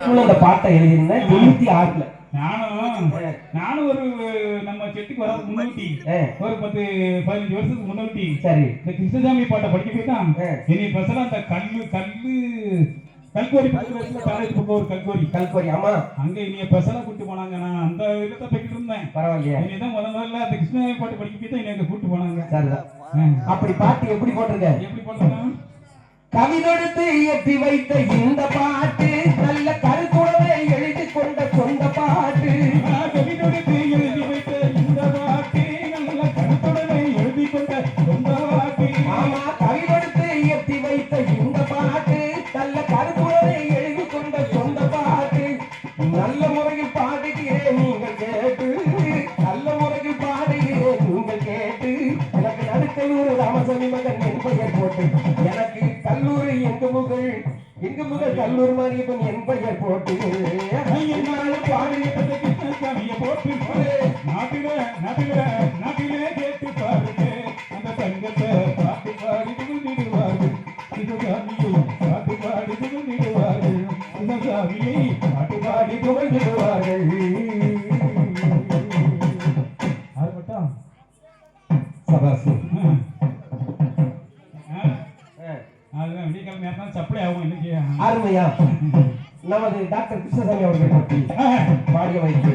அந்த பாட்டை எழுதியிருந்தேன் 96ல. நானும் ஒரு நம்ம செட்டுக்கு வர முன்னாடி ஒரு 10-15 வருஷத்துக்கு முன்னாடி சரி இந்த கிருஷ்ணசாமி பாட்டை படிக்க போய் தான் என்னை பசங்க அந்த கல்கோரி காலேஜ் பக்கம் ஒரு கல்கோரி ஆமா அங்க இனிய பசங்க கூட்டு போனாங்க. நான் அந்த இதுல போய்கிட்டு இருந்தேன். பரவாயில்லையா இனிதான் முதல்ல அந்த கிருஷ்ணசாமி பாட்டு படிக்க போய் தான் என்னை கூட்டு போனாங்க. சரிதான். அப்படி பாட்டு எப்படி போட்டிருக்க? கவிதொடுத்து இயற்றி வைத்த இந்த பாட்டு நல்ல கருத்துடனை எழுதி கொண்ட சொந்த பாட்டு. கவிதொடுத்து எழுதி வைத்த இந்த பாட்டு நல்ல கருத்துடனை எழுதி கொண்ட சொந்த பாட்டு. ஆமா, கவிதொடுத்து இயற்றி வைத்த இந்த பாட்டு நல்ல கருத்துடனை எழுதி கொண்ட சொந்த பாட்டு. நல்ல முறையில் பாடுகிறேன் நீங்கள் கேட்டு, நல்ல முறையில் பாடுகிறேன் நீங்கள் கேட்டு. எனக்கு நடுக்கல்லூர் ராமசாமி மகன் என் பெயர் போட்டு, எனக்கு கல்லூரி எங்கு முகல் கல்லூர் மாரியப்பன் என் பெயர் போட்டு நாட்டிலே கேட்டு பாருங்க அந்த தங்கத்தை பாட்டு பாடி துணிடுவார்கள். பாட்டு பாடி துணிடுவார்கள். இந்த சாமியை பாட்டு பாடி துணிடுவார்கள். அது மட்டும் சபாசி அதுதான் வெள்ளிக்கிழமை நேரம் சப்ளை ஆகும். இன்னைக்கு அருமையா நமது டாக்டர் கிருஷ்ணசாமி அவர்கள் பற்றி பாடிய வைத்து